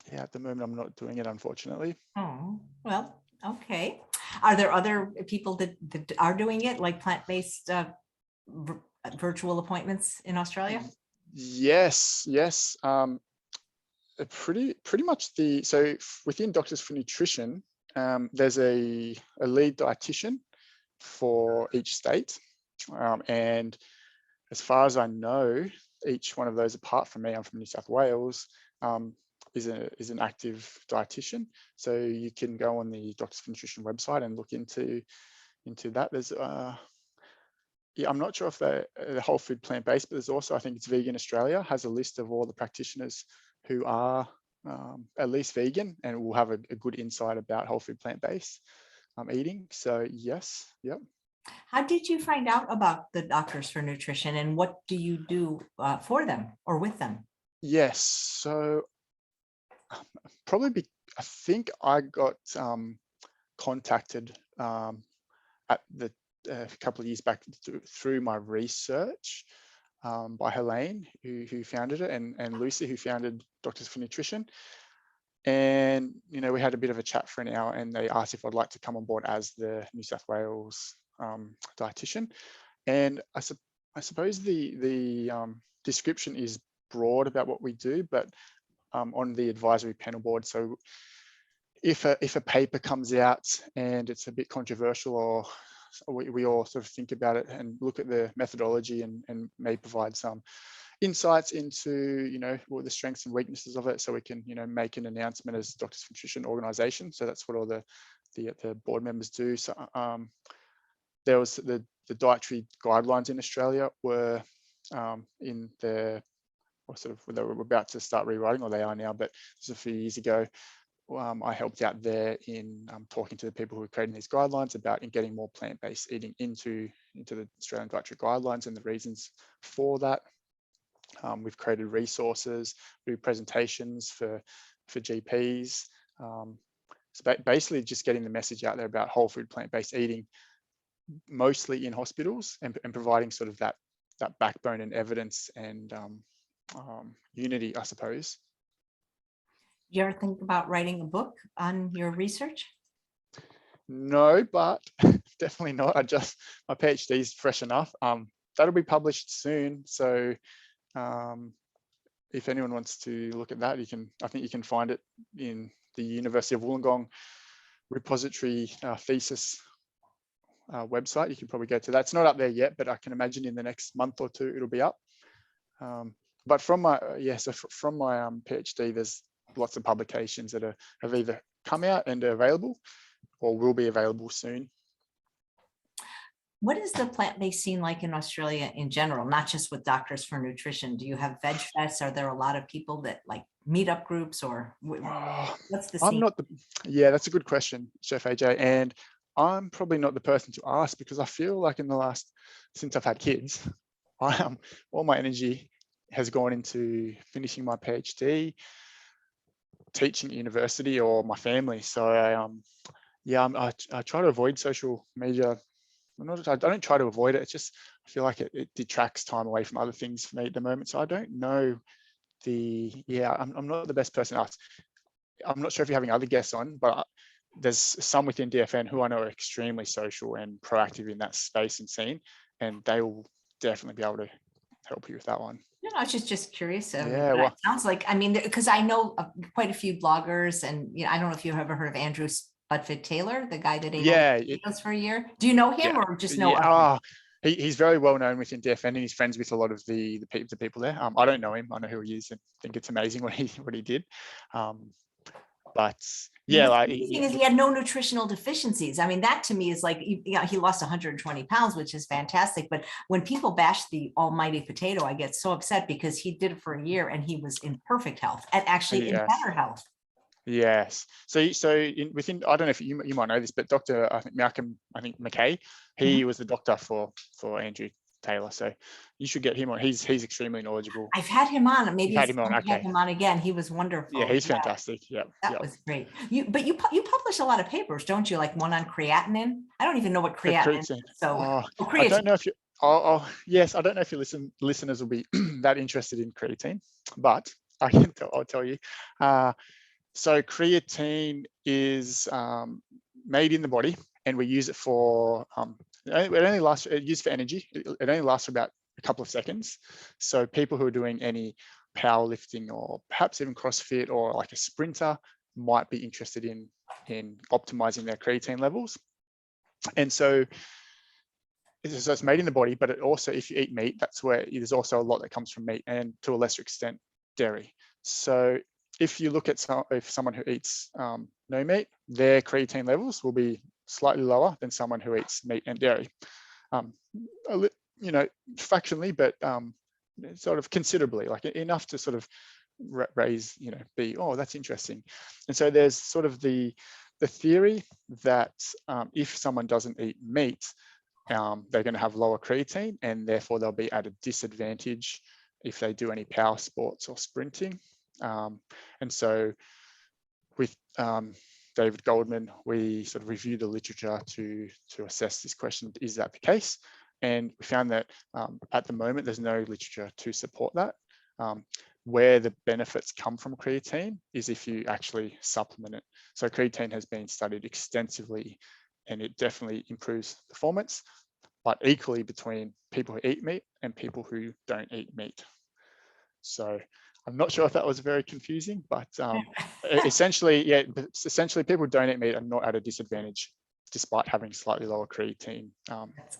yeah, at the moment I'm not doing it, unfortunately. Oh, well, okay. Are there other people that are doing it, like plant-based virtual appointments in Australia? Yes. Pretty much so within Doctors for Nutrition, there's a lead dietitian for each state, and as far as I know, each one of those, apart from me, I'm from New South Wales, is an active dietitian. So you can go on the Doctors for Nutrition website and look into that. There's yeah, I'm not sure if they're whole food plant-based, but there's also, I think it's Vegan Australia has a list of all the practitioners who are at least vegan, and will have a good insight about whole food plant-based eating. So yes, yep. How did you find out about the Doctors for Nutrition, and what do you do for them or with them? Yes, so I think I got contacted at a couple of years back through my research by Helene, who founded it, and Lucy, who founded Doctors for Nutrition. And, you know, we had a bit of a chat for an hour, and they asked if I'd like to come on board as the New South Wales dietitian. And I suppose the description is broad about what we do, but on the advisory panel board. So if a paper comes out and it's a bit controversial, or we all sort of think about it and look at the methodology and may provide some insights into, you know, what the strengths and weaknesses of it, so we can, you know, make an announcement as Doctors for Nutrition organization. So that's what all the board members do. So there was the dietary guidelines in Australia were in the, or sort of, they were about to start rewriting, or they are now, but this was a few years ago. I helped out there in talking to the people who were creating these guidelines about getting more plant-based eating into the Australian dietary guidelines and the reasons for that. We've created resources, we do presentations for GPs. So basically just getting the message out there about whole food plant-based eating, mostly in hospitals, and providing sort of that backbone and evidence and unity, I suppose. You ever think about writing a book on your research? No, but definitely not. My PhD is fresh enough. That'll be published soon. So if anyone wants to look at that, I think you can find it in the University of Wollongong repository thesis website. You can probably go to that. It's not up there yet, but I can imagine in the next month or two it'll be up. But from my PhD, there's lots of publications that have either come out and are available or will be available soon. What is the plant-based scene like in Australia in general, not just with Doctors for Nutrition? Do you have veg fests? Are there a lot of people that like meetup groups, or what's the scene? Yeah, that's a good question, Chef AJ. And I'm probably not the person to ask, because I feel like since I've had kids, all my energy has gone into finishing my PhD, teaching at university, or my family. So I try to avoid social media. I don't try to avoid it. It's just, I feel like it detracts time away from other things for me at the moment. So I don't know I'm not the best person to ask. I'm not sure if you're having other guests on, but there's some within DFN who I know are extremely social and proactive in that space and scene, and they will definitely be able to help you with that one. No, I was just curious. Yeah, well, it sounds like, I mean, because I know quite a few bloggers, and I don't know if you've ever heard of Andrew Spudfit Taylor, the guy that ate potatoes for a year. Do you know him or just know of him? He's very well known within DFN, and he's friends with a lot of the people there. I don't know him. I know who he is, and think it's amazing what he did. But yeah, the thing is, he had no nutritional deficiencies. I mean, that to me is like, he lost 120 pounds, which is fantastic. But when people bash the almighty potato, I get so upset, because he did it for a year and he was in perfect health, and actually in better health. Yes. So within, I don't know if you might know this, but Dr. McKay, he was the doctor for Andrew Taylor. So you should get him on. He's extremely knowledgeable. I've had him on. Maybe had him on. Okay. Have him on again. He was wonderful. Yeah, he's fantastic. Yeah, that was great. You publish a lot of papers, don't you? Like one on creatinine. I don't even know what creatinine is. So I don't know if you. Yes, I don't know if your listeners will be that interested in creatine, but I'll tell you. So creatine is made in the body, and we use it for it used for energy. It only lasts for about a couple of seconds. So people who are doing any powerlifting, or perhaps even CrossFit, or like a sprinter, might be interested in optimizing their creatine levels. And so it's made in the body, but it also, if you eat meat, that's where there's also a lot that comes from meat, and to a lesser extent, dairy. So if you look at someone who eats no meat, their creatine levels will be slightly lower than someone who eats meat and dairy. Fractionally, but sort of considerably, like enough to sort of raise, that's interesting. And so there's sort of the theory that if someone doesn't eat meat, they're going to have lower creatine, and therefore they'll be at a disadvantage if they do any power sports or sprinting. And so with David Goldman, we sort of reviewed the literature to assess this question, is that the case? And we found that at the moment, there's no literature to support that. Where the benefits come from creatine is if you actually supplement it. So creatine has been studied extensively, and it definitely improves performance, but equally between people who eat meat and people who don't eat meat. So I'm not sure if that was very confusing, but essentially people who don't eat meat are not at a disadvantage despite having slightly lower creatine,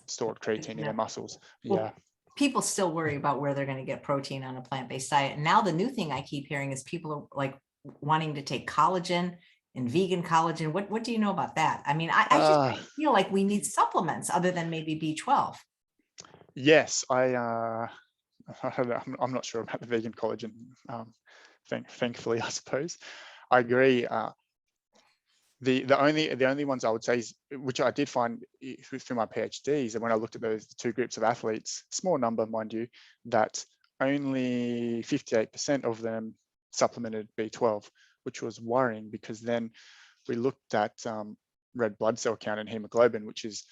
stored creatine in their muscles. Well, people still worry about where they're going to get protein on a plant-based diet. And now the new thing I keep hearing is people are like wanting to take collagen and vegan collagen. What do you know about that? I mean, I just feel like we need supplements other than maybe B12. Yes, I'm not sure about the vegan collagen. Thankfully, I suppose. I agree. The only ones I would say is, which I did find through my PhD, is that when I looked at those two groups of athletes, small number, mind you, that only 58% of them supplemented B12, which was worrying, because then we looked at red blood cell count and hemoglobin, which is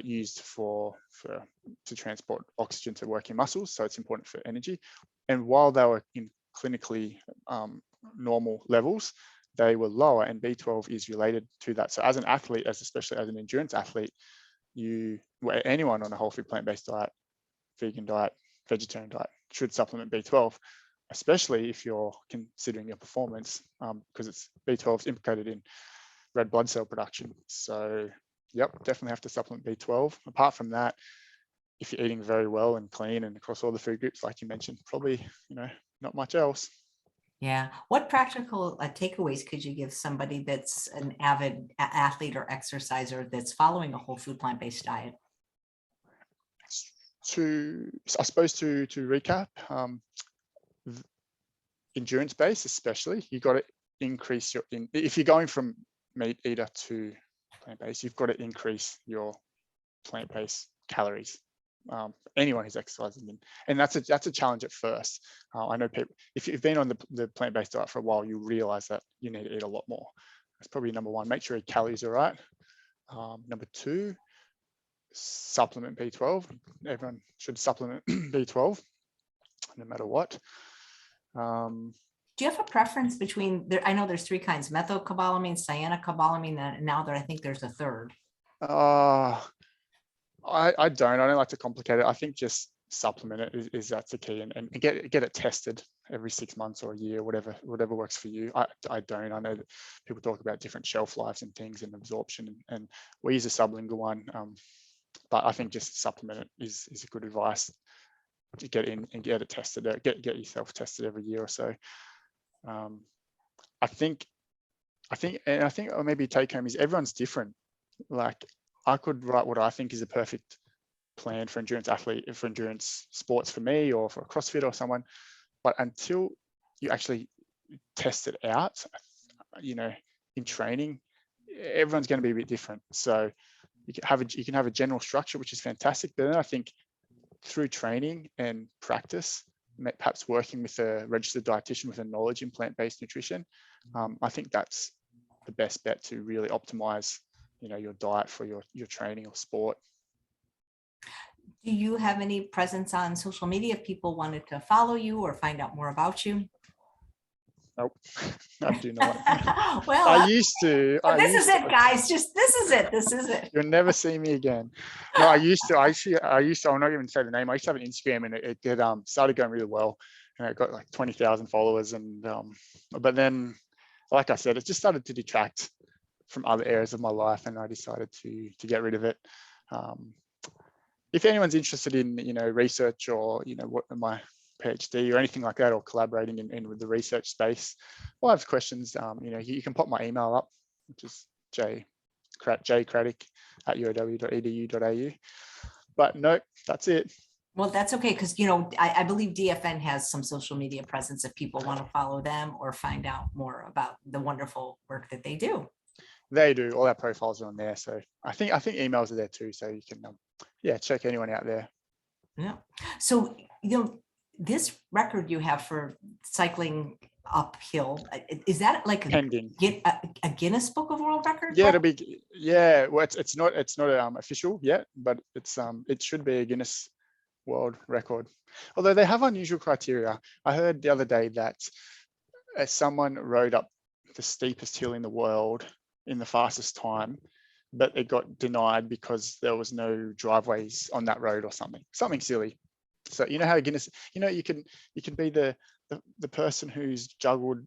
used to transport oxygen to working muscles, so it's important for energy. And while they were in clinically normal levels, they were lower, and B12 is related to that. So as an athlete, especially as an endurance athlete, anyone on a whole food plant-based diet, vegan diet, vegetarian diet, should supplement B12, especially if you're considering your performance, because B12 is implicated in red blood cell production. So yep, definitely have to supplement B12. Apart from that, if you're eating very well and clean and across all the food groups, like you mentioned, probably, not much else. Yeah. What practical takeaways could you give somebody that's an avid athlete or exerciser that's following a whole food plant-based diet? I suppose to recap, endurance base especially, you got to increase if you're going from meat eater to plant-based, you've got to increase your plant-based calories. Anyone who's exercising, and that's a challenge at first. I know people, if you've been on the plant-based diet for a while, you realize that you need to eat a lot more. That's probably number one. Make sure your calories are right. Number two, supplement B12. Everyone should supplement B12 no matter what. Do you have a preference between I know there's three kinds: methylcobalamin, cyanocobalamin, and now I think there's a third. I don't like to complicate it. I think just supplement it is that's the key, and get it tested every 6 months or a year, whatever works for you. I don't. I know that people talk about different shelf lives and things and absorption, and we use a sublingual one, but I think just supplement it is a good advice to get in and get it tested. Get yourself tested every year or so. I think maybe take home is everyone's different. Like, I could write what I think is a perfect plan for endurance sports for me, or for a CrossFit or someone, but until you actually test it out, in training, everyone's going to be a bit different. So you can have a general structure, which is fantastic, but then I think through training and practice, perhaps working with a registered dietitian with a knowledge in plant-based nutrition, I think that's the best bet to really optimize your diet for your training or sport. Do you have any presence on social media if people wanted to follow you or find out more about you? Nope, I do not. Well, I used to. This is it, guys. This is it. You'll never see me again. No, I used to. I'll not even say the name. I used to have an Instagram, and it started going really well, and it got like 20,000 followers. And but then, like I said, it just started to detract from other areas of my life, and I decided to get rid of it. If anyone's interested in research, or what my PhD or anything like that, or collaborating in with the research space, or have questions, you can pop my email up, which is jcraddock@uow.edu.au. But no, that's it. Well, that's okay, because I believe DFN has some social media presence if people want to follow them or find out more about the wonderful work that they do. They do. All our profiles are on there, so I think emails are there too, so you can check anyone out there. Yeah. So this record you have for cycling uphill. Is that like pending. a Guinness Book of World Records? Yeah, it'll be, yeah, well, it's not official yet, but it should be a Guinness World Record. Although they have unusual criteria. I heard the other day that someone rode up the steepest hill in the world in the fastest time, but it got denied because there was no driveways on that road or something silly. So you know how Guinness, you can be the person who's juggled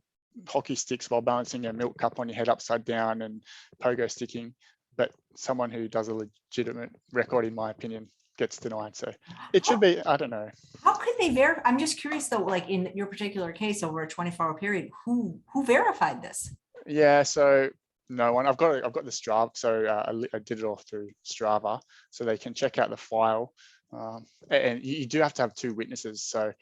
hockey sticks while balancing a milk cup on your head upside down and pogo sticking, but someone who does a legitimate record, in my opinion, gets denied. So it should be, I don't know. How could they verify? I'm just curious though, like in your particular case over a 24-hour period, who verified this? Yeah, so no one. I've got the Strava, so I did it all through Strava, so they can check out the file. And you do have to have 2 witnesses. So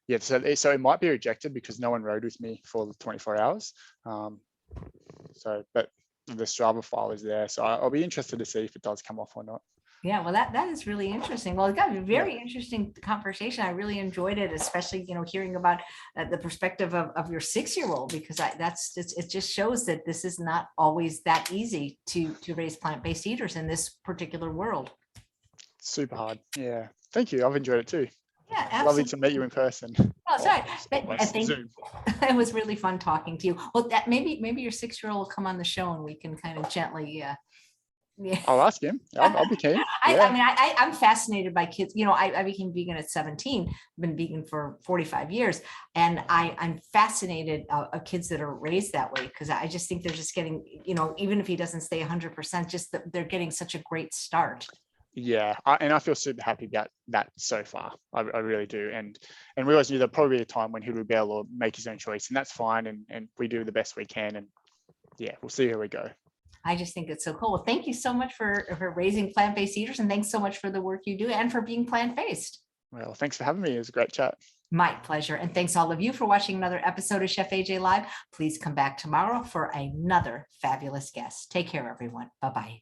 yeah, so it might be rejected because no one rode with me for the 24 hours. But the Strava file is there, so I'll be interested to see if it does come off or not. Yeah, well, that is really interesting. Well, it got a very interesting conversation. I really enjoyed it, especially, hearing about the perspective of your 6-year-old, because it just shows that this is not always that easy to raise plant-based eaters in this particular world. Super hard. Yeah. Thank you. I've enjoyed it too. Yeah, absolutely. Lovely to meet you in person. Oh, sorry. I think it was really fun talking to you. Well, that maybe your 6-year-old will come on the show and we can kind of gently yeah. I'll ask him. I'll be keen. Yeah. I mean, I'm fascinated by kids. I became vegan at 17. I've been vegan for 45 years. And I'm fascinated of kids that are raised that way, because I just think they're just getting, even if he doesn't stay 100%, just that they're getting such a great start. Yeah, and I feel super happy about that so far. I really do. And we always knew there'll probably be a time when he would rebel or make his own choice, and that's fine. And we do the best we can. And yeah, we'll see how we go. I just think it's so cool. Well, thank you so much for raising plant-based eaters, and thanks so much for the work you do and for being plant-based. Well, thanks for having me. It was a great chat. My pleasure. And thanks all of you for watching another episode of Chef AJ Live. Please come back tomorrow for another fabulous guest. Take care, everyone. Bye-bye.